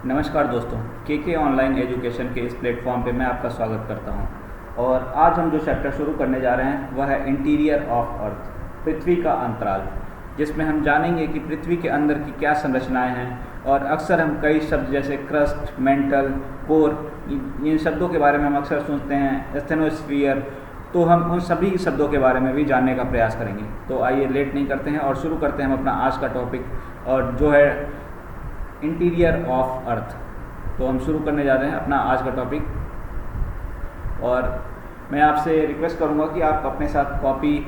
नमस्कार दोस्तों, के ऑनलाइन एजुकेशन के इस प्लेटफॉर्म पे मैं आपका स्वागत करता हूं। और आज हम जो चैप्टर शुरू करने जा रहे हैं वह है इंटीरियर ऑफ अर्थ, पृथ्वी का अंतराल, जिसमें हम जानेंगे कि पृथ्वी के अंदर की क्या संरचनाएं हैं। और अक्सर हम कई शब्द जैसे क्रस्ट, मेंटल, कोर, इन शब्दों के बारे में हम अक्सर सुनते हैं, स्टेनोस्फीयर, तो हम उन सभी शब्दों के बारे में भी जानने का प्रयास करेंगे। तो आइए लेट नहीं करते हैं और शुरू करते हैं हम अपना आज का टॉपिक, और जो है इंटीरियर ऑफ अर्थ। तो हम शुरू करने जा रहे हैं अपना आज का टॉपिक, और मैं आपसे रिक्वेस्ट करूंगा कि आप अपने साथ कॉपी,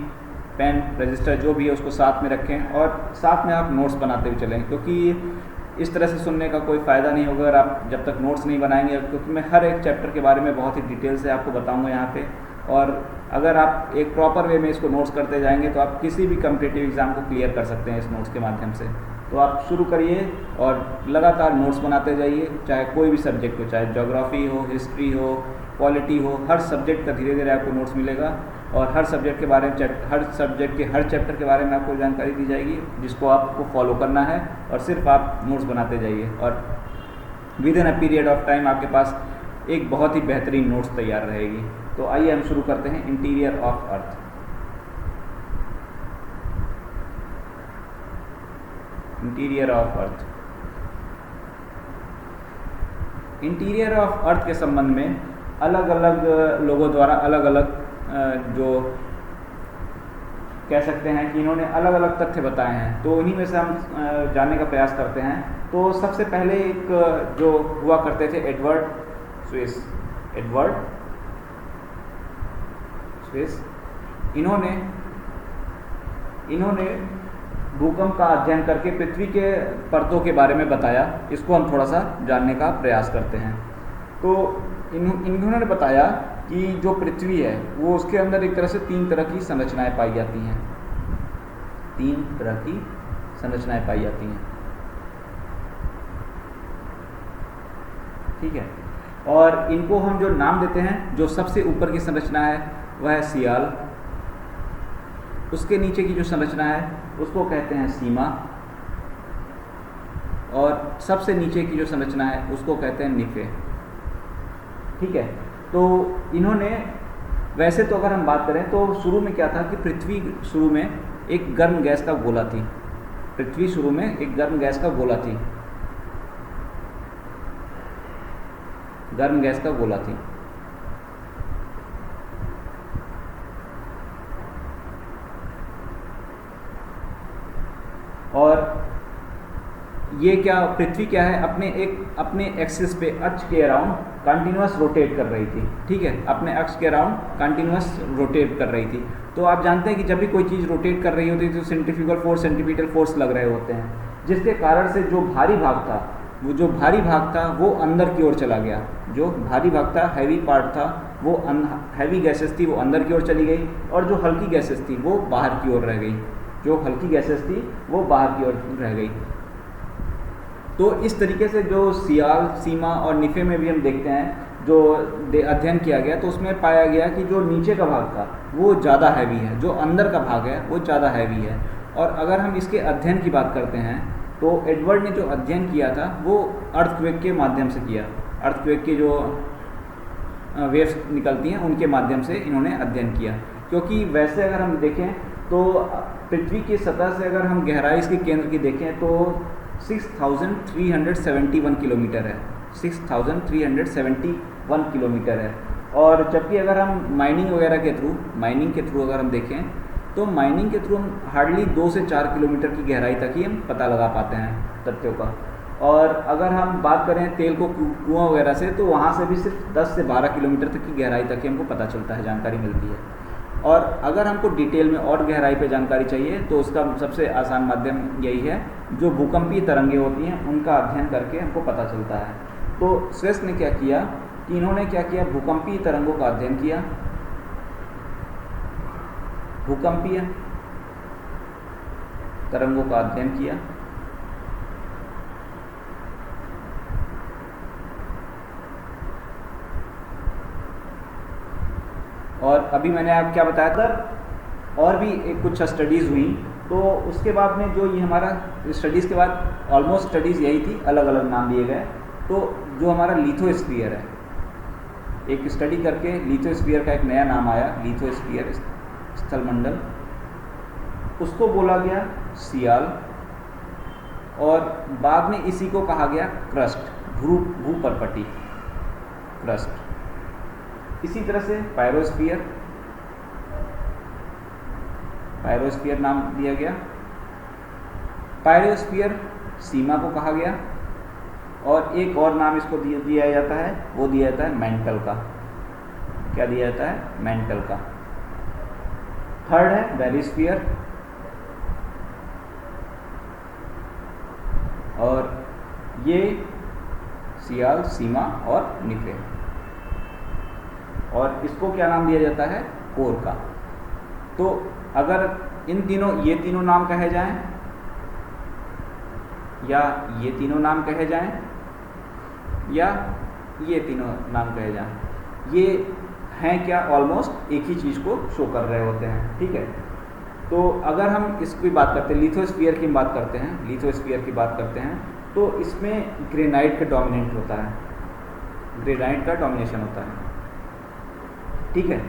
पेन, रजिस्टर जो भी है उसको साथ में रखें और साथ में आप नोट्स बनाते हुए चलें, क्योंकि इस तरह से सुनने का कोई फ़ायदा नहीं होगा अगर आप जब तक नोट्स नहीं बनाएंगे, क्योंकि मैं हर एक चैप्टर के बारे में बहुत ही डिटेल से आपको बताऊंगा यहाँ पे। और अगर आप एक प्रॉपर वे में इसको नोट्स करते जाएंगे तो आप किसी भी कॉम्पिटिटिव एग्ज़ाम को क्लियर कर सकते हैं इस नोट्स के माध्यम से। तो आप शुरू करिए और लगातार नोट्स बनाते जाइए, चाहे कोई भी सब्जेक्ट हो, चाहे ज्योग्राफी हो, हिस्ट्री हो, पॉलिटी हो, हर सब्जेक्ट का धीरे धीरे आपको नोट्स मिलेगा और हर सब्जेक्ट के बारे में हर सब्जेक्ट के हर चैप्टर के बारे में आपको जानकारी दी जाएगी, जिसको आपको फॉलो करना है और सिर्फ आप नोट्स बनाते जाइए। और with in a period of time आपके पास एक बहुत ही बेहतरीन नोट्स तैयार रहेगी। तो आइए हम शुरू करते हैं interior of earth. Interior of earth, interior of earth के संबंध में अलग अलग लोगों द्वारा अलग अलग जो कह सकते हैं कि इन्होंने अलग अलग तथ्य बताए हैं, तो उन्हीं में से हम जानने का प्रयास करते हैं। तो सबसे पहले एक जो हुआ करते थे एडवर्ड स्विस, इन्होंने भूकंप का अध्ययन करके पृथ्वी के परतों के बारे में बताया। इसको हम थोड़ा सा जानने का प्रयास करते हैं। तो इन्होंने बताया कि जो पृथ्वी है वो उसके अंदर एक तरह से तीन तरह की संरचनाएं पाई जाती हैं। तीन तरह की संरचनाएं पाई जाती हैं, ठीक है। और इनको हम जो नाम देते हैं, जो सबसे ऊपर की संरचना है वह है सियाल, उसके नीचे की जो संरचना है उसको कहते हैं सीमा, और सबसे नीचे की जो संरचना है उसको कहते हैं निफे, ठीक है। तो इन्होंने, वैसे तो अगर हम बात करें तो शुरू में क्या था कि पृथ्वी शुरू में एक गर्म गैस का गोला थी। पृथ्वी शुरू में एक गर्म गैस का गोला थी, गर्म गैस का गोला थी। और ये क्या, पृथ्वी क्या है, अपने एक्सिस पे, अक्ष के अराउंड कंटिन्यूअस रोटेट कर रही थी, ठीक है। अपने अक्ष के अराउंड कंटिन्यूअस रोटेट कर रही थी। तो आप जानते हैं कि जब भी कोई चीज़ रोटेट कर रही होती है तो सेंट्रीफ्यूगल फोर्स, सेंट्रीपिटल फोर्स लग रहे होते हैं, जिसके कारण से जो भारी भाग था वो अंदर की ओर चला गया। जो भारी भाग था, हैवी पार्ट था, वो हैवी गैसेस थी वो अंदर की ओर चली गई, और जो हल्की गैसेस थी वो बाहर की ओर रह गई। जो हल्की गैसेस थी वो बाहर की ओर रह गई। तो इस तरीके से जो सियाल, सीमा और निफे में भी हम देखते हैं, जो अध्ययन किया गया तो उसमें पाया गया कि जो नीचे का भाग था वो ज़्यादा हैवी है, जो अंदर का भाग है वो ज़्यादा हैवी है। और अगर हम इसके अध्ययन की बात करते हैं तो एडवर्ड ने जो अध्ययन किया था वो अर्थक्वेक के माध्यम से किया। अर्थक्वेक के जो वेव्स निकलती हैं उनके माध्यम से इन्होंने अध्ययन किया। क्योंकि वैसे अगर हम देखें तो पृथ्वी की सतह से अगर हम गहराई इसके केंद्र की देखें तो 6371 किलोमीटर है, 6371 किलोमीटर है। और जबकि अगर हम माइनिंग के थ्रू अगर हम देखें तो माइनिंग के थ्रू हम हार्डली 2 से 4 किलोमीटर की गहराई तक ही हम पता लगा पाते हैं तथ्यों का। और अगर हम बात करें तेल को कुआं वगैरह से, तो वहाँ से भी सिर्फ 10 से 12 किलोमीटर तक की गहराई तक ही हमको पता चलता है, जानकारी मिलती है। और अगर हमको डिटेल में और गहराई पे जानकारी चाहिए तो उसका सबसे आसान माध्यम यही है, जो भूकंपीय तरंगें होती हैं उनका अध्ययन करके हमको पता चलता है। तो स्विस ने क्या किया कि इन्होंने क्या किया, भूकंपीय तरंगों का अध्ययन किया। भूकंपीय तरंगों का अध्ययन किया और अभी मैंने आप क्या बताया था, और भी कुछ स्टडीज़ हुई। तो उसके बाद में जो ये हमारा स्टडीज़ के बाद ऑलमोस्ट स्टडीज़ यही थी, अलग अलग नाम दिए गए। तो जो हमारा लिथोस्फीयर है, एक स्टडी करके लिथोस्फीयर का एक नया नाम आया, लिथोस्फीयर स्थलमंडल, उसको बोला गया सियाल, और बाद में इसी को कहा गया क्रस्ट, भूपर्पटी क्रस्ट। इसी तरह से पायरोस्फीयर नाम दिया गया। पायरोस्फीयर सीमा को कहा गया, और एक और नाम इसको दिया जाता है, वो दिया जाता है मेंटल का। क्या दिया जाता है? मेंटल का। थर्ड है बैरिस्फीयर, और ये सियाल, सीमा और निफे, और इसको क्या नाम दिया जाता है? कोर का। तो अगर इन तीनों, ये तीनों नाम कहे जाएं, या ये तीनों नाम कहे जाएं, या ये तीनों नाम कहे जाएं, ये हैं क्या? ऑलमोस्ट एक ही चीज़ को शो कर रहे होते हैं, ठीक है। तो अगर हम इसकी बात करते हैं, लिथोस्फीयर की बात करते हैं, तो इसमें ग्रेनाइट का डोमिनेंट होता है, ग्रेनाइट का डोमिनेशन होता है, ठीक है।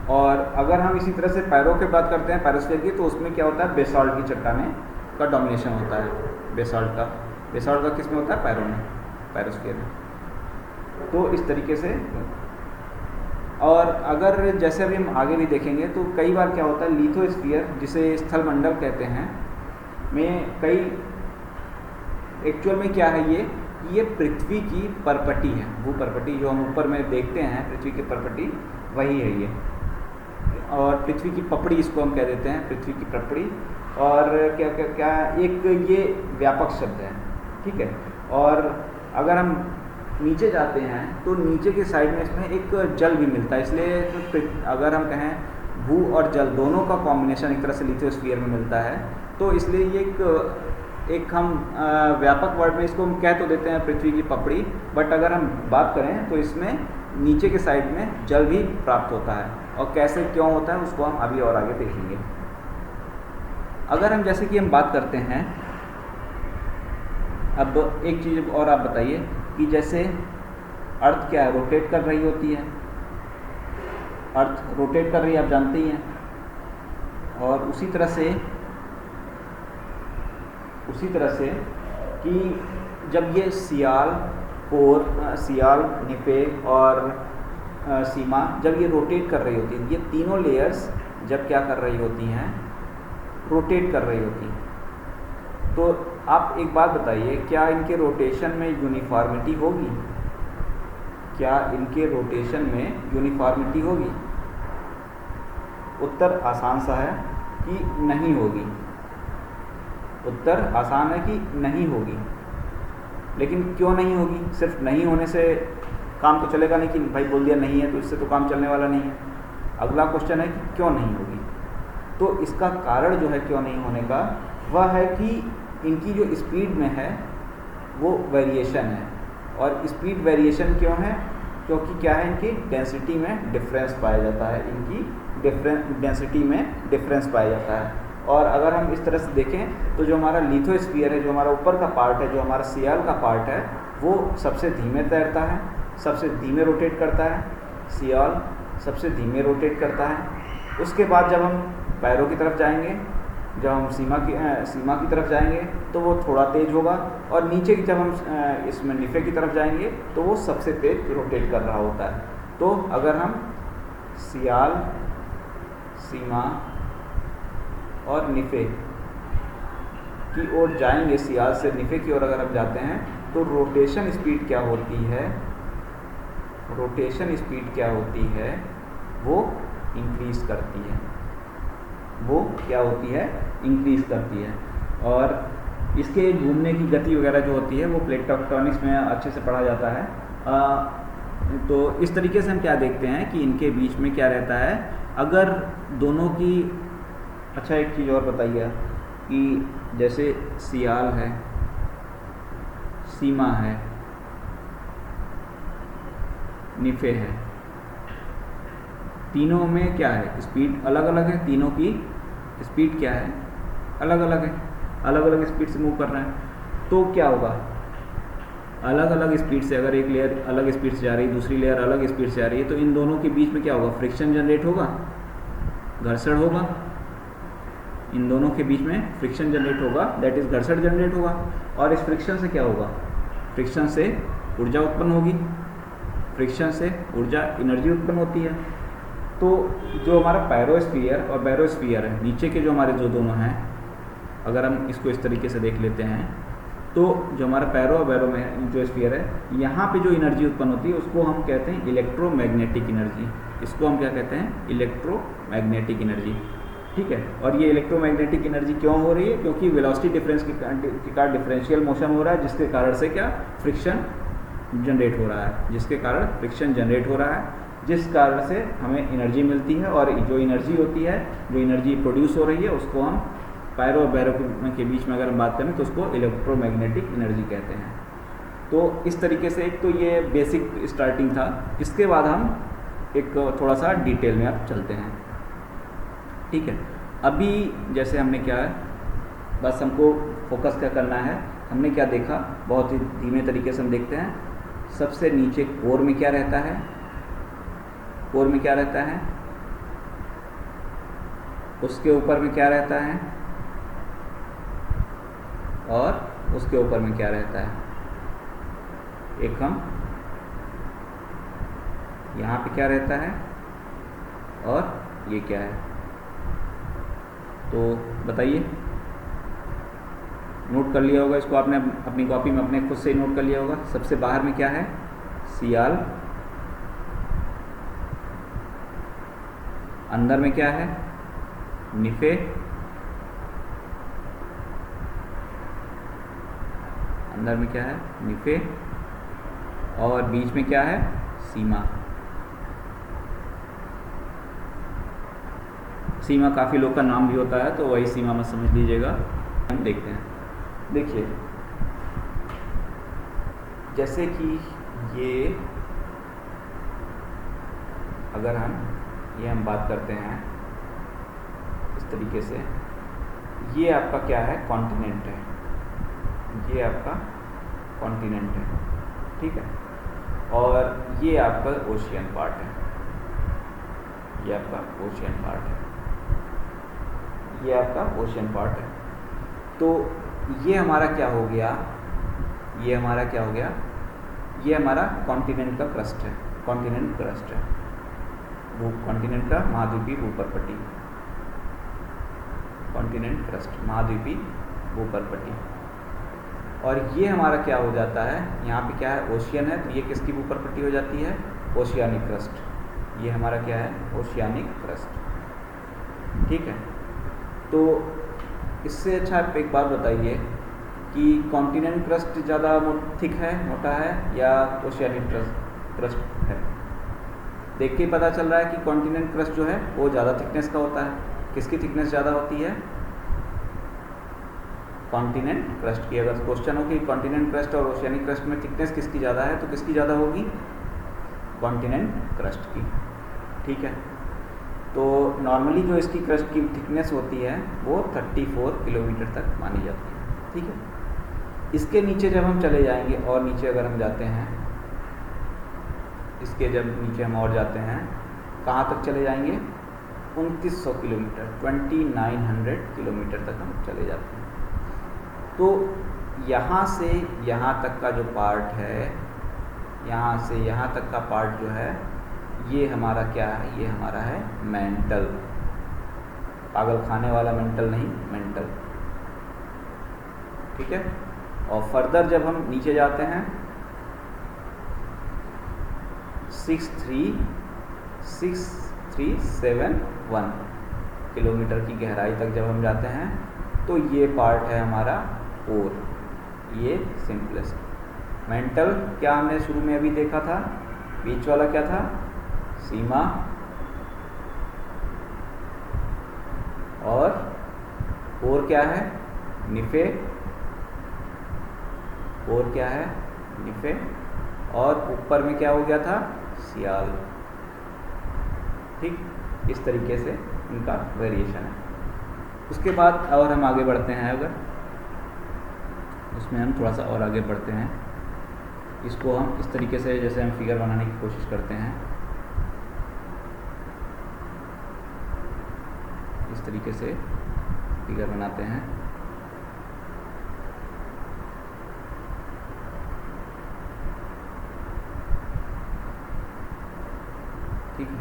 और अगर हम इसी तरह से पैरो की बात करते हैं, पायरोस्फीयर की, तो उसमें क्या होता है? बेसाल्ट की चट्टानें का डोमिनेशन होता है, बेसाल्ट का किस में होता है? पैरो में, पायरोस्फीयर में। तो इस तरीके से, और अगर जैसे अभी हम आगे भी देखेंगे तो कई बार क्या होता है, लिथोस्फीयर जिसे स्थलमंडल कहते हैं में कई, एक्चुअल में क्या है ये पृथ्वी की परपटी है, भूपर्पटी जो हम ऊपर में देखते हैं, पृथ्वी की परपटी वही है ये, और पृथ्वी की पपड़ी इसको हम कह देते हैं, पृथ्वी की पपड़ी। और क्या क्या क्या एक ये व्यापक शब्द है, ठीक है। और अगर हम नीचे जाते हैं तो नीचे के साइड में इसमें एक जल भी मिलता है, इसलिए अगर हम कहें भू और जल दोनों का कॉम्बिनेशन एक तरह से लिथोस्फीयर में मिलता है, तो इसलिए ये एक हम व्यापक वर्ड में इसको हम कह तो देते हैं पृथ्वी की पपड़ी, बट अगर हम बात करें तो इसमें नीचे के साइड में जल भी प्राप्त होता है, और कैसे क्यों होता है उसको हम अभी और आगे देखेंगे। अगर हम जैसे कि हम बात करते हैं, अब एक चीज़ और आप बताइए कि जैसे अर्थ क्या है, रोटेट कर रही होती है, अर्थ रोटेट कर रही है, आप जानते ही हैं। और उसी तरह से कि जब ये सियाल, कोर, सियाल, निफे और सीमा जब ये रोटेट कर रही होती है, ये तीनों लेयर्स जब क्या कर रही होती हैं? रोटेट कर रही होती हैं। तो आप एक बात बताइए, क्या इनके रोटेशन में यूनिफॉर्मिटी होगी? क्या इनके रोटेशन में यूनिफॉर्मिटी होगी? उत्तर आसान सा है कि नहीं होगी। उत्तर आसान है कि नहीं होगी। लेकिन क्यों नहीं होगी? सिर्फ नहीं होने से काम तो चलेगा नहीं, कि भाई बोल दिया नहीं है तो इससे तो काम चलने वाला नहीं है। अगला क्वेश्चन है कि क्यों नहीं होगी। तो इसका कारण जो है क्यों नहीं होने का, वह है कि इनकी जो स्पीड में है वो वेरिएशन है। और स्पीड वेरिएशन क्यों है? क्योंकि क्या है, इनकी डेंसिटी में डिफरेंस पाया जाता है, इनकी डेंसिटी में डिफरेंस पाया जाता है। और अगर हम इस तरह से देखें तो जो हमारा लिथोस्फीयर है, जो हमारा ऊपर का पार्ट है, जो हमारा सियाल का पार्ट है, वो सबसे धीमे तैरता है, सबसे धीमे रोटेट करता है। सियाल सबसे धीमे रोटेट करता है। उसके बाद जब हम पैरों की तरफ जाएंगे, जब हम सीमा की तरफ जाएंगे तो वो थोड़ा तेज होगा, और नीचे की जब हम इसमें निफे की तरफ जाएंगे तो वो सबसे तेज रोटेट कर रहा होता है। तो अगर हम सियाल, सीमा और निफे की ओर जाएंगे, सियाल से निफे की ओर अगर हम जाते हैं तो रोटेशन स्पीड क्या होती है? रोटेशन स्पीड क्या होती है? वो इंक्रीज करती है। वो क्या होती है? इंक्रीज करती है। और इसके घूमने की गति वगैरह जो होती है वो प्लेट टेक्टोनिक्स में अच्छे से पढ़ा जाता है। तो इस तरीके से हम क्या देखते हैं कि इनके बीच में क्या रहता है, अगर दोनों की, अच्छा एक चीज़ और बताइए कि जैसे सियाल है, सीमा है, निफे है, तीनों में क्या है? स्पीड अलग अलग है। तीनों की स्पीड क्या है? अलग अलग है, अलग अलग स्पीड से मूव कर रहे हैं। तो क्या होगा, अलग अलग स्पीड से, अगर एक लेयर अलग स्पीड से जा रही है, दूसरी लेयर अलग स्पीड से जा रही है, तो इन दोनों के बीच में क्या होगा, फ्रिक्शन जनरेट होगा, घर्षण होगा। इन दोनों के बीच में फ्रिक्शन जनरेट होगा, दैट इज घर्षण जनरेट होगा। और इस फ्रिक्शन से क्या होगा, फ्रिक्शन से ऊर्जा उत्पन्न होगी, फ्रिक्शन से ऊर्जा एनर्जी उत्पन्न होती है। तो जो हमारा पायरोस्फीयर और बैरोस्फीयर है, नीचे के जो हमारे जो दोनों हैं, अगर हम इसको इस तरीके से देख लेते हैं, तो जो हमारा पैरो और बैरो में जो स्फीयर है, यहाँ पे जो एनर्जी उत्पन्न होती है उसको हम कहते हैं इलेक्ट्रोमैग्नेटिक एनर्जी। इसको हम क्या कहते हैं, इलेक्ट्रोमैग्नेटिक एनर्जी। ठीक है, और ये इलेक्ट्रोमैग्नेटिक एनर्जी क्यों हो रही है, क्योंकि वेलोसिटी डिफरेंस के कारण डिफरेंशियल मोशन हो रहा है, जिसके कारण से क्या, फ्रिक्शन जनरेट हो रहा है, जिसके कारण फ्रिक्शन जनरेट हो रहा है, जिस कारण से हमें एनर्जी मिलती है। और जो एनर्जी होती है, जो एनर्जी प्रोड्यूस हो रही है, उसको हम पायरो और बैरो के बीच में अगर हम बात करें तो उसको इलेक्ट्रोमैग्नेटिक एनर्जी कहते हैं। तो इस तरीके से एक तो ये बेसिक स्टार्टिंग था। इसके बाद हम एक थोड़ा सा डिटेल में अब चलते हैं। ठीक है, अभी जैसे हमने क्या है, बस हमको फोकस क्या करना है, हमने क्या देखा, बहुत ही धीमे तरीके से हम देखते हैं। सबसे नीचे कोर में क्या रहता है, कोर में क्या रहता है, उसके ऊपर में क्या रहता है, और उसके ऊपर में क्या रहता है, एक हम यहाँ पे क्या रहता है, और ये क्या है। तो बताइए, नोट कर लिया होगा इसको आपने अपनी कॉपी में, अपने खुद से ही नोट कर लिया होगा। सबसे बाहर में क्या है, सियाल, अंदर में क्या है, निफे, अंदर में क्या है, निफे, और बीच में क्या है, सीमा। सीमा काफ़ी लोग का नाम भी होता है, तो वही सीमा मत समझ लीजिएगा। हम देखते हैं, देखिए जैसे कि ये, अगर हम बात करते हैं इस तरीके से, ये आपका क्या है, कॉन्टिनेंट है, ये आपका कॉन्टिनेंट है। ठीक है, और ये आपका ओशियन पार्ट है, ये आपका ओशियन पार्ट है, ये आपका ओशियन पार्ट है। तो ये हमारा क्या हो गया, ये हमारा क्या हो गया, ये हमारा कॉन्टिनेंट का क्रस्ट है, कॉन्टिनेंट क्रस्ट है, वो कॉन्टिनेंट का महाद्वीपीय भूपर्पट्टी, कॉन्टिनेंट क्रस्ट, महाद्वीपीय भूपर्पट्टी। और ये हमारा क्या हो जाता है, यहाँ पे क्या है, ओशियन है, तो ये किसकी भूपर्पट्टी हो जाती है, ओशियानिक क्रस्ट। ये हमारा क्या है, ओशियानिक क्रस्ट। ठीक है, तो इससे अच्छा आप एक बात बताइए कि कॉन्टिनेंट क्रस्ट ज़्यादा थिक है, मोटा है, या ओशियानिक क्रस्ट है। देख के ही पता चल रहा है कि कॉन्टिनेंट क्रस्ट जो है वो ज़्यादा थिकनेस का होता है। किसकी थिकनेस ज़्यादा होती है, कॉन्टिनेंट क्रस्ट की। अगर क्वेश्चन हो कि कॉन्टिनेंट क्रस्ट और ओशियानिक क्रस्ट में थिकनेस किसकी ज़्यादा है, तो किसकी ज़्यादा होगी, कॉन्टिनेंट क्रस्ट की। ठीक है, तो नॉर्मली जो इसकी क्रस्ट की थिकनेस होती है वो 34 किलोमीटर तक मानी जाती है। ठीक है, इसके नीचे जब हम चले जाएंगे, और नीचे अगर हम जाते हैं, इसके जब नीचे हम और जाते हैं, कहाँ तक चले जाएंगे, 2900 किलोमीटर, 2900 किलोमीटर तक हम चले जाते हैं। तो यहाँ से यहाँ तक का जो पार्ट है, यहाँ से यहाँ तक का पार्ट जो है, ये हमारा क्या है, ये हमारा है मेंटल, पागल खाने वाला मेंटल नहीं, मेंटल। ठीक है, और फर्दर जब हम नीचे जाते हैं, 637 किलोमीटर की गहराई तक जब हम जाते हैं, तो ये पार्ट है हमारा कोर, ये सिंपलेस्ट। मेंटल क्या हमने शुरू में अभी देखा था, बीच वाला क्या था, सीमा, और कोर क्या है, निफे, कोर क्या है, निफे, और ऊपर में क्या हो गया था, सियाल। ठीक, इस तरीके से इनका वेरिएशन है। उसके बाद और हम आगे बढ़ते हैं, अगर उसमें हम थोड़ा सा और आगे बढ़ते हैं, इसको हम इस तरीके से जैसे हम फिगर बनाने की कोशिश करते हैं, इस तरीके से फिगर बनाते हैं। ठीक है,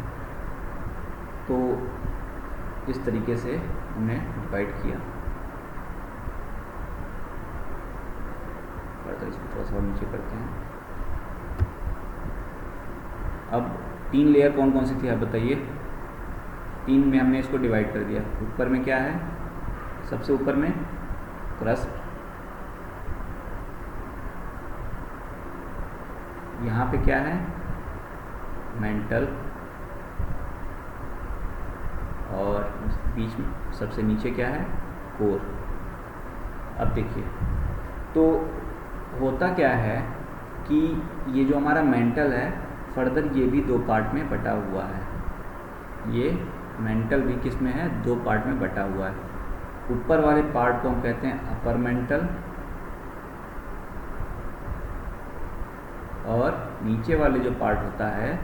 तो इस तरीके से हमने डिवाइड किया। तो इसको थोड़ा सा नीचे करते हैं। अब 3 लेयर कौन कौन सी थी आप बताइए। 3 में हमने इसको डिवाइड कर दिया। ऊपर में क्या है, सबसे ऊपर में क्रस्ट, यहाँ पे क्या है मेंटल, और बीच में सबसे नीचे क्या है कोर। अब देखिए, तो होता क्या है कि ये जो हमारा मेंटल है फर्दर ये भी 2 पार्ट में बटा हुआ है। ये मेंटल भी किस में है, 2 पार्ट में बटा हुआ है। ऊपर वाले पार्ट को हम कहते हैं अपर मेंटल, और नीचे वाले जो पार्ट होता है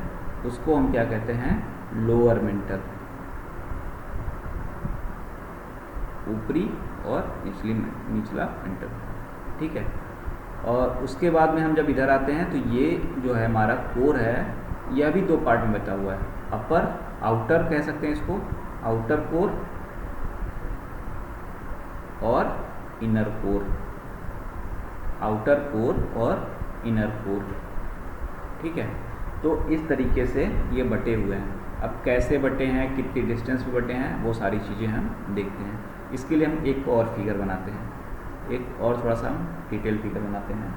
उसको हम क्या कहते हैं, लोअर मेंटल। ऊपरी और निचला मेंटल। ठीक है, और उसके बाद में हम जब इधर आते हैं तो ये जो है हमारा कोर है, यह भी 2 पार्ट में बटा हुआ है। अपर, आउटर कह सकते हैं इसको, आउटर कोर और इनर कोर, आउटर कोर और इनर कोर। ठीक है, तो इस तरीके से ये बटे हुए हैं। अब कैसे बटे हैं, कितनी डिस्टेंस पे बटे हैं, वो सारी चीज़ें हम देखते हैं। इसके लिए हम एक और फिगर बनाते हैं, एक और थोड़ा सा हम डिटेल फिगर बनाते हैं।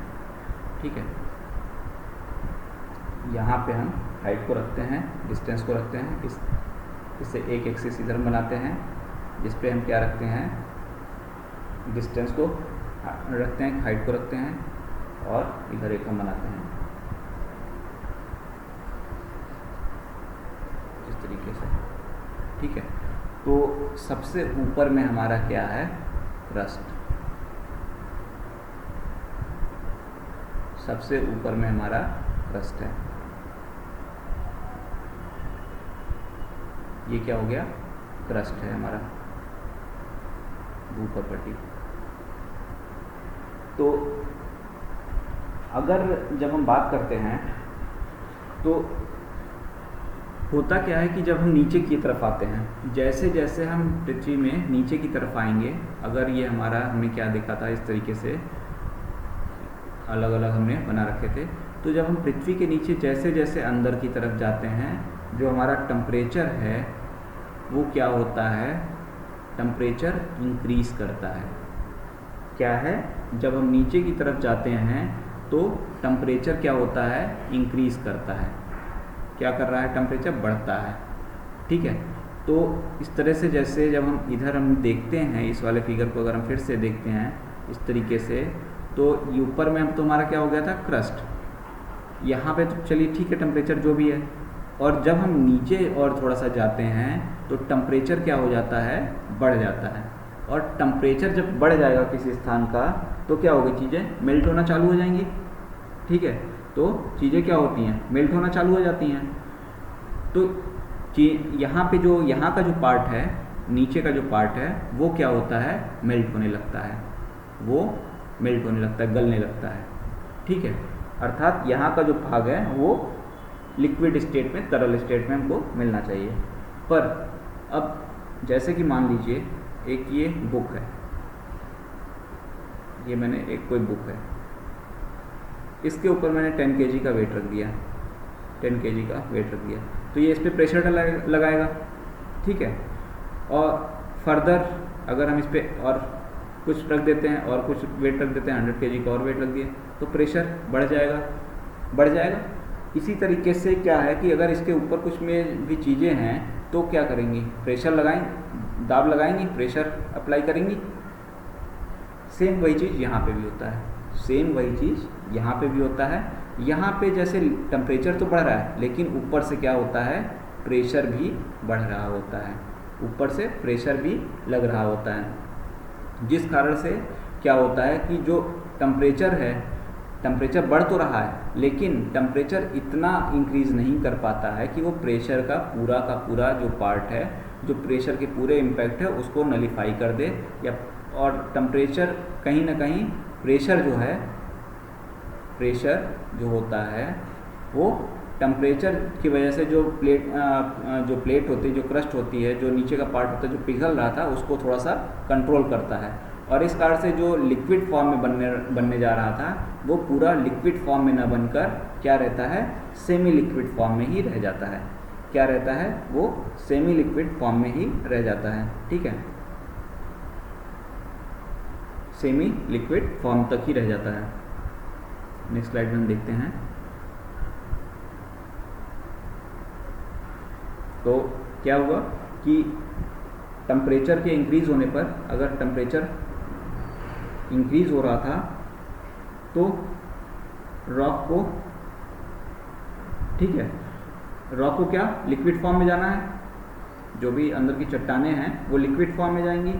ठीक है, यहाँ पे हम हाइट को रखते हैं, डिस्टेंस को रखते हैं, इससे एक एक्सिस इधर बनाते हैं जिस पे हम क्या रखते हैं, डिस्टेंस को रखते हैं, हाइट को रखते हैं, और इधर एक हम बनाते हैं इस तरीके से। ठीक है, तो सबसे ऊपर में हमारा क्या है, क्रस्ट। सबसे ऊपर में हमारा क्रस्ट है। ये क्या हो गया, क्रस्ट है हमारा, ऊपर पट्टी। तो अगर जब हम बात करते हैं तो होता क्या है कि जब हम नीचे की तरफ आते हैं, जैसे जैसे हम पृथ्वी में नीचे की तरफ आएंगे, अगर ये हमारा हमने क्या देखा था, इस तरीके से अलग अलग हमने बना रखे थे, तो जब हम पृथ्वी के नीचे जैसे जैसे अंदर की तरफ जाते हैं, जो हमारा टेम्परेचर है वो क्या होता है, टेम्परेचर इंक्रीज करता है। क्या है, जब हम नीचे की तरफ जाते हैं तो टेम्परेचर क्या होता है, इंक्रीज करता है। क्या कर रहा है, टेम्परेचर बढ़ता है। ठीक है, तो इस तरह से जैसे जब हम इधर हम देखते हैं इस वाले फिगर को, अगर हम फिर से देखते हैं इस तरीके से, तो ऊपर में अब तो हमारा क्या हो गया था, क्रस्ट। यहाँ पे तो चलिए ठीक है, टेम्परेचर जो भी है, और जब हम नीचे और थोड़ा सा जाते हैं तो टेम्परेचर क्या हो जाता है, बढ़ जाता है। और टेम्परेचर जब बढ़ जाएगा किसी स्थान का तो क्या होगी, चीज़ें मेल्ट होना चालू हो जाएंगी। ठीक है, तो चीज़ें क्या होती हैं, मेल्ट होना चालू हो जाती हैं। तो यहाँ पे जो यहाँ का जो पार्ट है, नीचे का जो पार्ट है, वो क्या होता है, मेल्ट होने लगता है, वो मेल्ट होने लगता है, गलने लगता है। ठीक है, अर्थात यहाँ का जो भाग है वो लिक्विड स्टेट में, तरल स्टेट में हमको मिलना चाहिए। पर अब जैसे कि मान लीजिए एक ये बुक है, ये मैंने एक कोई बुक है, इसके ऊपर मैंने 10 kg का वेट रख दिया, 10 kg का वेट रख दिया, तो ये इस पर प्रेशर लगाएगा। ठीक है, और फर्दर अगर हम इस पर और कुछ रख देते हैं और कुछ वेट रख देते हैं, 100 kg का और वेट रख दिए, तो प्रेशर बढ़ जाएगा। इसी तरीके से क्या है कि अगर इसके ऊपर कुछ में भी चीज़ें हैं तो क्या करेंगी, प्रेशर लगाएंगे, दाब लगाएंगी, प्रेशर अप्लाई करेंगी। सेम वही चीज़ यहाँ पे भी होता है, सेम वही चीज़ यहाँ पे भी होता है। यहाँ पे जैसे टेम्परेचर तो बढ़ रहा है, लेकिन ऊपर से क्या होता है, प्रेशर भी बढ़ रहा होता है, ऊपर से प्रेशर भी लग रहा होता है, जिस कारण से क्या होता है कि जो टेम्परेचर है टेम्परेचर बढ़ तो रहा है लेकिन टेम्परेचर इतना इंक्रीज़ नहीं कर पाता है कि वो प्रेशर का पूरा जो पार्ट है, जो प्रेशर के पूरे इम्पैक्ट है उसको नलीफाई कर दे या और टेम्परेचर कहीं ना कहीं प्रेशर जो होता है वो टेम्परेचर की वजह से जो प्लेट होती है, जो क्रस्ट होती है, जो नीचे का पार्ट होता है जो पिघल रहा था उसको थोड़ा सा कंट्रोल करता है और इस कारण से जो लिक्विड फॉर्म में बनने जा रहा था वो पूरा लिक्विड फॉर्म में न बनकर क्या रहता है, सेमी लिक्विड फॉर्म में ही रह जाता है। क्या रहता है, वो सेमी लिक्विड फॉर्म में ही रह जाता है। ठीक है, सेमी लिक्विड फॉर्म तक ही रह जाता है। नेक्स्ट स्लाइड में हम देखते हैं। तो क्या हुआ कि टेम्परेचर के इंक्रीज़ होने पर, अगर टेम्परेचर इंक्रीज़ हो रहा था तो रॉक को, ठीक है, रॉक को क्या लिक्विड फॉर्म में जाना है, जो भी अंदर की चट्टानें हैं वो लिक्विड फॉर्म में जाएंगी,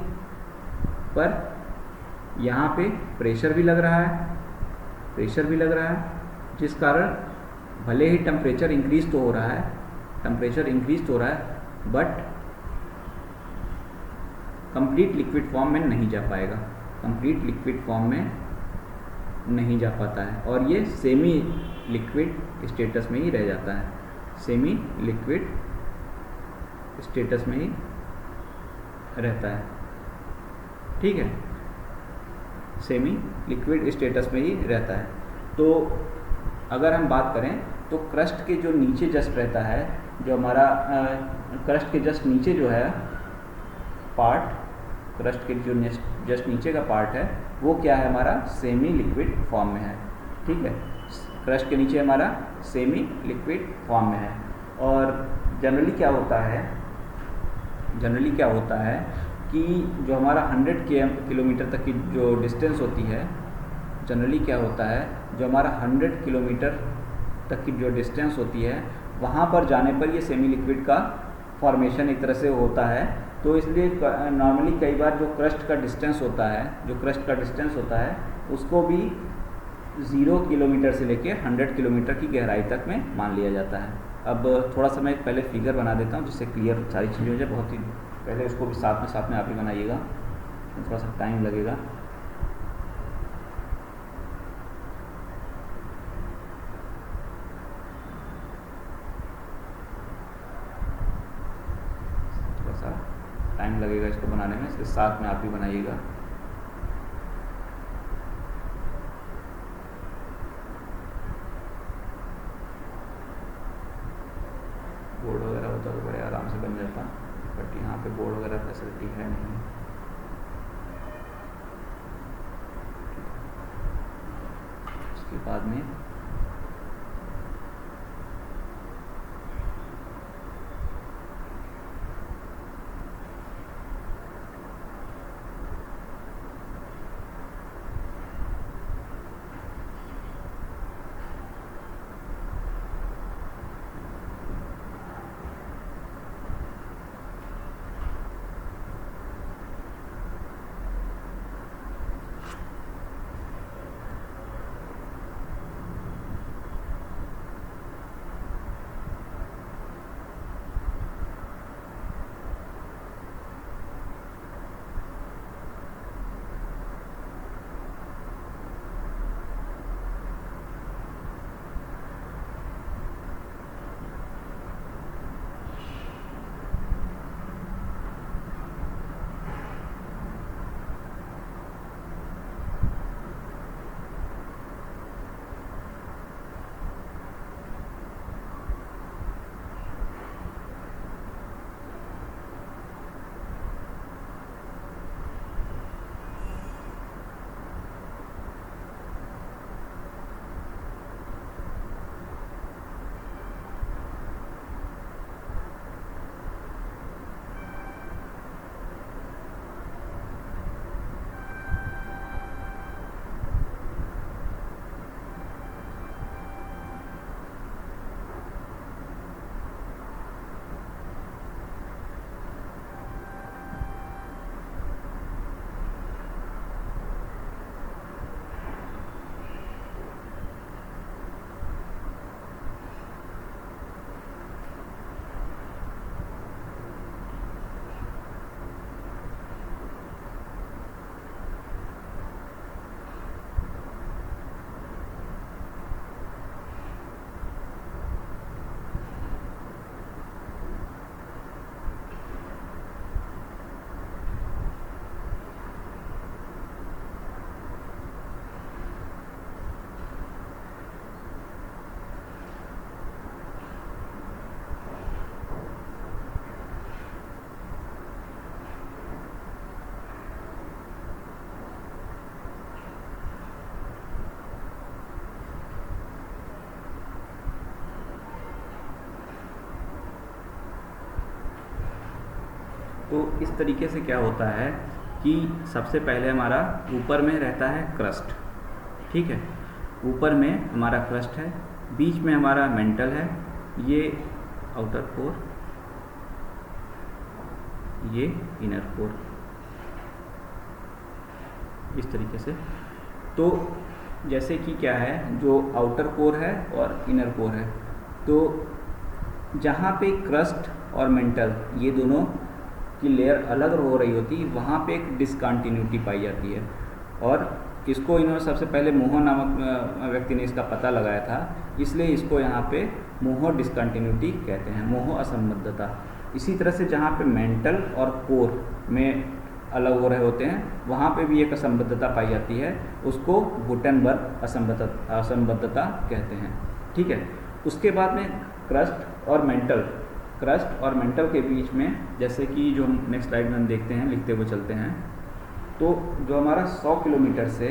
पर यहाँ पे प्रेशर भी लग रहा है, जिस कारण भले ही टेम्परेचर इंक्रीज तो हो रहा है, बट कंप्लीट लिक्विड फॉर्म में नहीं जा पाएगा, कंप्लीट लिक्विड फॉर्म में नहीं जा पाता है और ये सेमी लिक्विड स्टेटस में ही रह जाता है, सेमी लिक्विड स्टेटस में ही रहता है। ठीक है, सेमी लिक्विड स्टेटस में ही रहता है। तो अगर हम बात करें तो क्रस्ट के जो नीचे जस्ट रहता है, जो हमारा क्रस्ट के जस्ट नीचे जो है पार्ट, क्रस्ट के जो जस्ट नीचे का पार्ट है वो क्या है, हमारा सेमी लिक्विड फॉर्म में है। ठीक है, क्रस्ट के नीचे हमारा सेमी लिक्विड फॉर्म में है। और जनरली क्या होता है कि जो हमारा 100 किलोमीटर तक की जो डिस्टेंस होती है, जनरली क्या होता है, जो हमारा 100 किलोमीटर तक की जो डिस्टेंस होती है वहाँ पर जाने पर ये सेमी लिक्विड का फॉर्मेशन एक तरह से होता है। तो इसलिए नॉर्मली कई बार जो क्रस्ट का डिस्टेंस होता है उसको भी 0 किलोमीटर से लेके 100 किलोमीटर की गहराई तक में मान लिया जाता है। अब थोड़ा सा मैं पहले फिगर बना देता हूँ जिससे क्लियर सारी चीज़ें हो जाए। बहुत ही पहले उसको भी साथ में आप ही बनाइएगा, थोड़ा सा टाइम लगेगा। टाइम लगेगा इसको बनाने में, इसके साथ में आप भी बनाइएगा। बोर्ड वगैरह होता तो बड़े आराम से बन जाता, बट यहाँ पे बोर्ड वगैरह फैसिलिटी है नहीं। उसके बाद में तो इस तरीके से क्या होता है कि सबसे पहले हमारा ऊपर में रहता है क्रस्ट, ठीक है, ऊपर में हमारा क्रस्ट है, बीच में हमारा मेंटल है, ये आउटर कोर, ये इनर कोर, इस तरीके से। तो जैसे कि क्या है, जो आउटर कोर है और इनर कोर है, तो जहाँ पे क्रस्ट और मेंटल ये दोनों की लेयर अलग हो रही होती है, वहाँ पे एक डिसकंटिन्यूटी पाई जाती है। और इसको इन्होंने सबसे पहले मोहो नामक व्यक्ति ने इसका पता लगाया था, इसलिए इसको यहाँ पे मोहो डिसकंटिन्यूटी कहते हैं, मोहो असंबद्धता। इसी तरह से जहाँ पे मेंटल और कोर में अलग हो रहे होते हैं, वहाँ पे भी एक असंबद्धता पाई जाती है, उसको गुटेनबर्ग असंबद्धता कहते हैं, ठीक है। उसके बाद में क्रस्ट और मेंटल के बीच में, जैसे कि जो हम नेक्स्ट स्लाइड में हम देखते हैं, लिखते हुए चलते हैं, तो जो हमारा 100 किलोमीटर से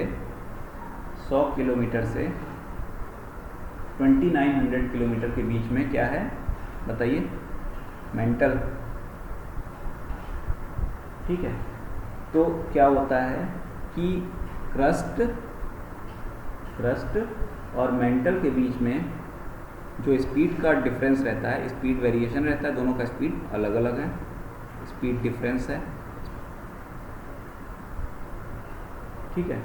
2900 किलोमीटर के बीच में क्या है बताइए, मेंटल, ठीक है। तो क्या होता है कि क्रस्ट और मेंटल के बीच में जो स्पीड का डिफरेंस रहता है, स्पीड वेरिएशन रहता है, दोनों का स्पीड अलग अलग है, स्पीड डिफरेंस है, ठीक है।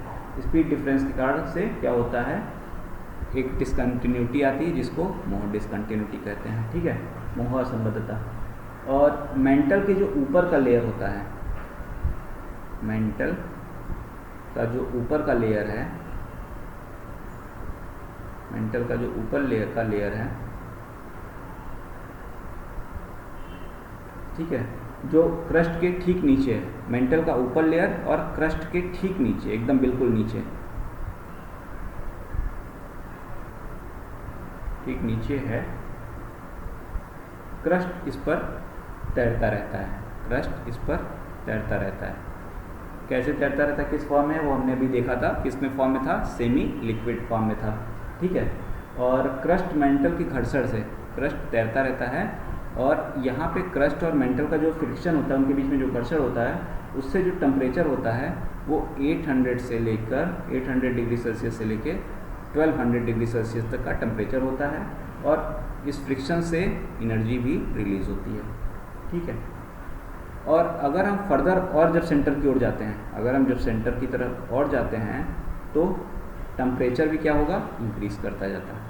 स्पीड डिफरेंस के कारण से क्या होता है, एक डिसकंटिन्यूटी आती है जिसको मोह डिसकंटिन्यूटी कहते हैं, ठीक है, मोह असंबद्धता। और मेंटल के जो ऊपर का लेयर होता है, मेंटल का जो ऊपर का लेयर है, मेंटल का जो ऊपर लेयर है, ठीक है, जो क्रस्ट के ठीक नीचे है, मेंटल का ऊपर लेयर और क्रस्ट के ठीक नीचे, एकदम बिल्कुल नीचे, ठीक नीचे है, क्रस्ट इस पर तैरता रहता है, क्रस्ट इस पर तैरता रहता है। कैसे तैरता रहता है, किस फॉर्म में है, वो हमने अभी देखा था, किसमें फॉर्म में था, सेमी लिक्विड फॉर्म में था, ठीक है। और क्रस्ट मेंटल की घर्षण से क्रस्ट तैरता रहता है, और यहाँ पे क्रस्ट और मेंटल का जो फ्रिक्शन होता है, उनके बीच में जो घर्षण होता है, उससे जो टेम्परेचर होता है वो 800 डिग्री सेल्सियस से लेके 1200 डिग्री सेल्सियस तक का टेम्परेचर होता है, और इस फ्रिक्शन से एनर्जी भी रिलीज होती है, ठीक है। और अगर हम फर्दर और जब सेंटर की ओर जाते हैं, अगर हम जब सेंटर की तरफ और जाते हैं, तो टेम्परेचर भी क्या होगा, इंक्रीज करता जाता है,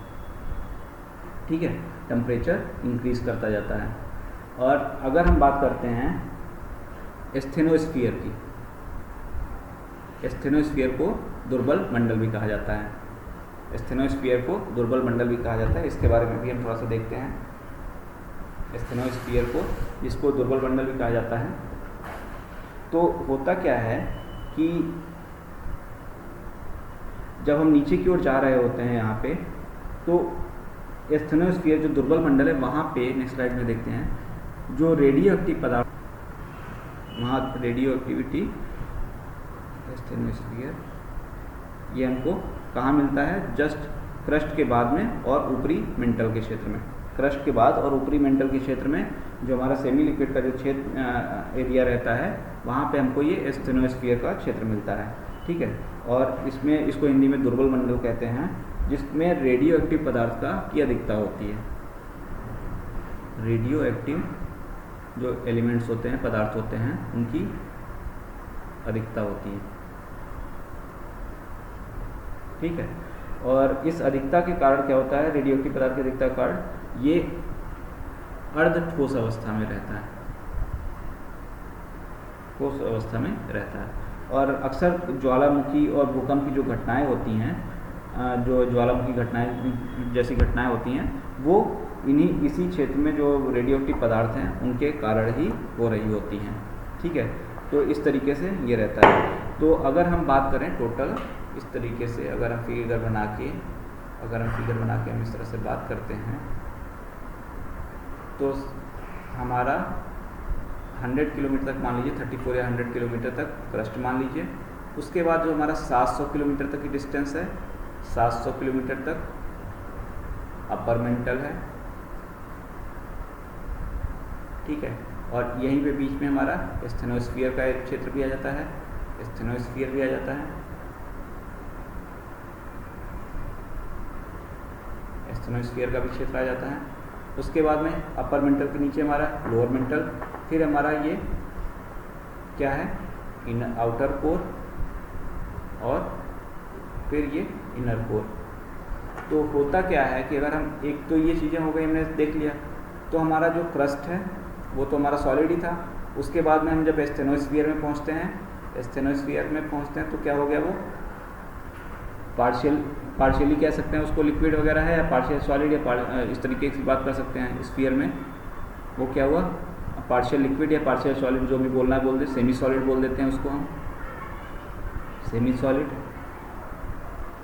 ठीक है, टेम्परेचर इंक्रीज करता जाता है। और अगर हम बात करते हैं स्टेनोस्फीयर की, स्टेनोस्फीयर को दुर्बल मंडल भी कहा जाता है, स्टेनोस्फीयर को दुर्बल मंडल भी कहा जाता है, इसके बारे में भी हम थोड़ा सा देखते हैं। स्टेनोस्फीयर को, जिसको दुर्बल मंडल भी कहा जाता है, तो होता क्या है कि जब हम नीचे की ओर जा रहे होते हैं यहाँ पे, तो स्टेनोस्फीयर जो दुर्बल मंडल है, वहाँ पे नेक्स्ट स्लाइड में देखते हैं, जो रेडियो एक्टिव पदार्थ, वहाँ रेडियो एक्टिविटी, स्टेनोस्फीयर, ये हमको कहाँ मिलता है, जस्ट क्रस्ट के बाद में और ऊपरी मेंटल के क्षेत्र में, क्रस्ट के बाद और ऊपरी मेंटल के क्षेत्र में जो हमारा सेमी लिक्विड का जो क्षेत्र एरिया रहता है, वहाँ पे हमको ये स्टेनोस्फीयर का क्षेत्र मिलता है, ठीक है। और इसमें, इसको हिंदी में दुर्बल मंडल कहते हैं, जिसमें रेडियो एक्टिव पदार्थ की अधिकता होती है, रेडियो एक्टिव जो एलिमेंट्स होते हैं, पदार्थ होते हैं, उनकी अधिकता होती है, ठीक है। और इस अधिकता के कारण क्या होता है, रेडियो एक्टिव पदार्थ की अधिकता के कारण ये अर्ध ठोस अवस्था में रहता है, ठोस अवस्था में रहता है। और अक्सर ज्वालामुखी और भूकंप की जो घटनाएं होती हैं, जो ज्वालामुखी घटनाएं जैसी घटनाएं होती हैं, वो इसी क्षेत्र में जो रेडियोएक्टिव पदार्थ हैं उनके कारण ही हो रही होती हैं, ठीक है। तो इस तरीके से ये रहता है। तो अगर हम बात करें टोटल इस तरीके से, अगर हम फिगर बना के हम इस तरह से बात करते हैं, तो हमारा 100 किलोमीटर तक मान लीजिए, 34 या 100 किलोमीटर तक क्रस्ट मान लीजिए। उसके बाद जो हमारा 700 किलोमीटर तक की डिस्टेंस है, 700 किलोमीटर तक अपर मेंटल है, ठीक है। और यहीं पे बीच में हमारा स्टेनोस्फीयर का एक क्षेत्र भी आ जाता है, स्टेनोस्फीयर भी आ जाता है, स्टेनोस्फीयर का भी क्षेत्र आ जाता है। उसके बाद में अपर मेंटल के नीचे हमारा लोअर मेंटल, फिर हमारा ये क्या है, इनर आउटर कोर, और फिर ये इनर कोर। तो होता क्या है कि अगर हम एक तो ये चीज़ें हो गई हमने देख लिया, तो हमारा जो क्रस्ट है वो तो हमारा सॉलिड ही था। उसके बाद में हम जब स्टेनोस्फीयर में पहुंचते हैं, स्टेनोस्फीयर में पहुंचते हैं तो क्या हो गया, वो पार्शियली कह सकते हैं उसको लिक्विड वगैरह है, या पार्शियल सॉलिड, या इस तरीके की बात कर सकते हैं। स्फीयर में वो क्या हुआ, पार्शियल लिक्विड या पार्शियल सॉलिड, जो भी बोलना है बोल दे, सेमी सॉलिड बोल देते हैं उसको हम, सेमी सॉलिड,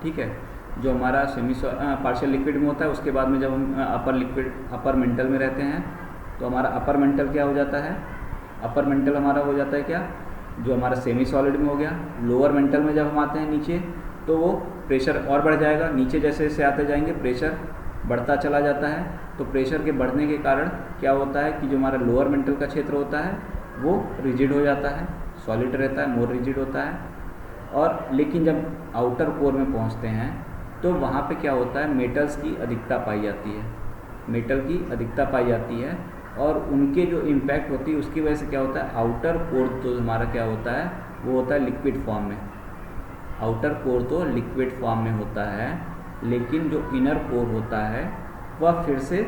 ठीक है। जो हमारा पार्शियल लिक्विड में होता है, उसके बाद में जब हम अपर मेंटल में रहते हैं तो हमारा अपर मेंटल क्या हो जाता है, अपर मेंटल हमारा हो जाता है क्या, जो हमारा सेमी सॉलिड में हो गया। लोअर मेंटल में जब हम आते हैं नीचे, तो वो प्रेशर और बढ़ जाएगा, नीचे जैसे जैसे आते जाएंगे प्रेशर बढ़ता चला जाता है। तो प्रेशर के बढ़ने के कारण क्या होता है कि जो हमारा लोअर मेंटल का क्षेत्र होता है वो रिजिड हो जाता है, सॉलिड रहता है, मोर रिजिड होता है। और लेकिन जब आउटर कोर में पहुंचते हैं तो वहाँ पे क्या होता है, मेटल्स की अधिकता पाई जाती है, मेटल की अधिकता पाई जाती है, और उनके जो इम्पैक्ट होती है उसकी वजह से क्या होता है, आउटर कोर तो हमारा क्या होता है, वो होता है लिक्विड फॉर्म में। आउटर कोर तो लिक्विड फॉर्म में होता है, लेकिन जो इनर कोर होता है वह फिर से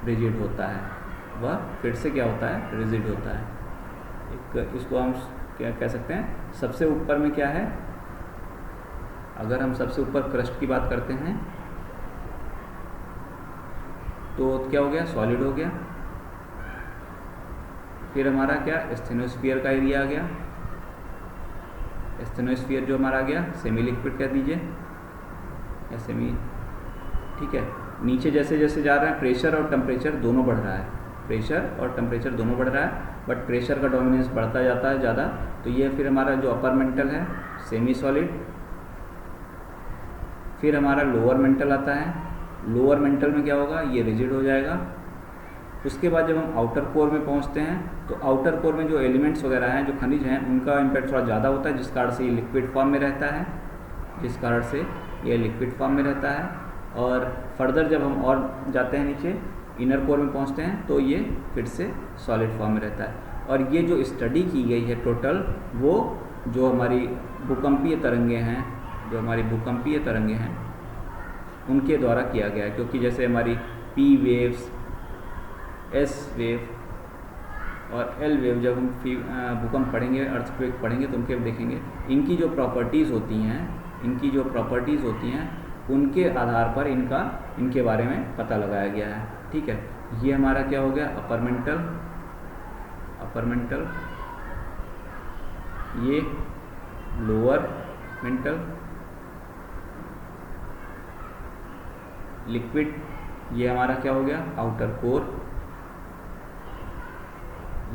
रिजिड होता है, वह फिर से क्या होता है, रिजिड होता है। एक इसको हम क्या कह सकते हैं, सबसे ऊपर में क्या है, अगर हम सबसे ऊपर क्रस्ट की बात करते हैं तो क्या हो गया, सॉलिड हो गया। फिर हमारा क्या, स्टेनोस्फीयर का एरिया आ गया, स्टेनोस्फीयर जो हमारा आ गया, सेमी लिक्विड कह दीजिए या सेमी, ठीक है। नीचे जैसे जैसे जा रहे हैं प्रेशर और टेम्परेचर दोनों बढ़ रहा है, प्रेशर और टेम्परेचर दोनों बढ़ रहा है, बट प्रेशर का डोमिनेंस बढ़ता जाता है ज़्यादा। तो ये फिर हमारा जो अपर मेंटल है सेमी सॉलिड, फिर हमारा लोअर मेंटल आता है, लोअर मेंटल में क्या होगा, ये रिजिड हो जाएगा। उसके बाद जब हम आउटर कोर में पहुंचते हैं तो आउटर कोर में जो एलिमेंट्स वगैरह हैं, जो खनिज हैं, उनका इम्पैक्ट थोड़ा ज़्यादा होता है, जिस कारण से ये लिक्विड फॉर्म में रहता है, जिस कारण से ये लिक्विड फॉर्म में रहता है। और फर्दर जब हम और जाते हैं नीचे, इनर कोर में पहुंचते हैं तो ये फिर से सॉलिड फॉर्म में रहता है। और ये जो स्टडी की गई है टोटल, वो जो हमारी भूकंपीय तरंगे हैं, जो हमारी भूकंपीय तरंगे हैं उनके द्वारा किया गया है। क्योंकि जैसे हमारी पी वेव्स, एस वेव और एल वेव, जब हम भूकंप पढ़ेंगे, अर्थक्वेक पढ़ेंगे तो उनके देखेंगे, इनकी जो प्रॉपर्टीज़ होती हैं, इनकी जो प्रॉपर्टीज़ होती हैं उनके आधार पर इनके बारे में पता लगाया गया है, ठीक है। ये हमारा क्या हो गया, अपर मेंटल, अपर मेंटल, ये लोअर मेंटल, लिक्विड, ये हमारा क्या हो गया, आउटर कोर,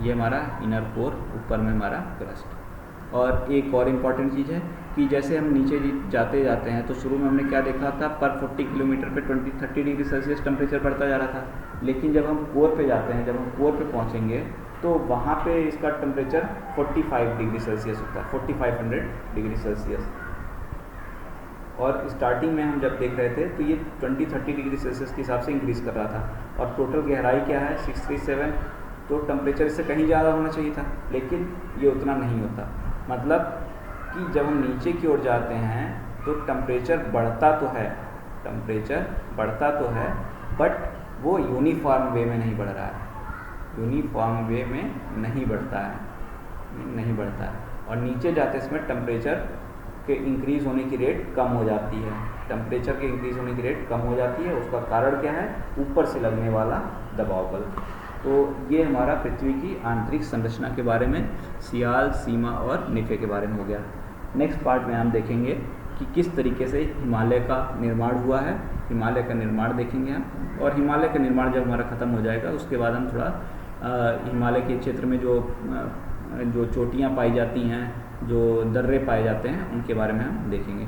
ये हमारा इनर कोर, ऊपर में हमारा क्रस्ट। और एक और इम्पॉर्टेंट चीज़ है कि जैसे हम नीचे जाते जाते हैं तो शुरू में हमने क्या देखा था, पर 40 किलोमीटर पे 20-30 डिग्री सेल्सियस टेम्परेचर बढ़ता जा रहा था। लेकिन जब हम कोर पे जाते हैं, जब हम कोर पे पहुंचेंगे तो वहाँ पे इसका टेम्परेचर 45 डिग्री सेल्सियस होता है, 4500 डिग्री सेल्सियस। और स्टार्टिंग में हम जब देख रहे थे तो ये 20-30 डिग्री सेल्सियस के हिसाब से इंक्रीज़ कर रहा था। और टोटल गहराई क्या है, 637, तो टेम्परेचर इससे कहीं ज़्यादा होना चाहिए था, लेकिन ये उतना नहीं होता। मतलब कि जब हम नीचे की ओर जाते हैं तो टेम्परेचर बढ़ता तो है, टेम्परेचर बढ़ता तो है, बट वो यूनिफॉर्म वे में नहीं बढ़ रहा है, यूनिफॉर्म वे में नहीं बढ़ता है, नहीं बढ़ता है। और नीचे जाते समय टेम्परेचर के इंक्रीज़ होने की रेट कम हो जाती है, टेम्परेचर के इंक्रीज़ होने की रेट कम हो जाती है। उसका कारण क्या है, ऊपर से लगने वाला दबाव बल। तो ये हमारा पृथ्वी की आंतरिक संरचना के बारे में, सियाल, सीमा और निफे के बारे में हो गया। नेक्स्ट पार्ट में हम देखेंगे कि किस तरीके से हिमालय का निर्माण हुआ है, हिमालय का निर्माण देखेंगे हम। और हिमालय का निर्माण जब हमारा ख़त्म हो जाएगा उसके बाद हम थोड़ा हिमालय के क्षेत्र में जो चोटियाँ पाई जाती हैं, जो दर्रे पाए जाते हैं, उनके बारे में हम देखेंगे।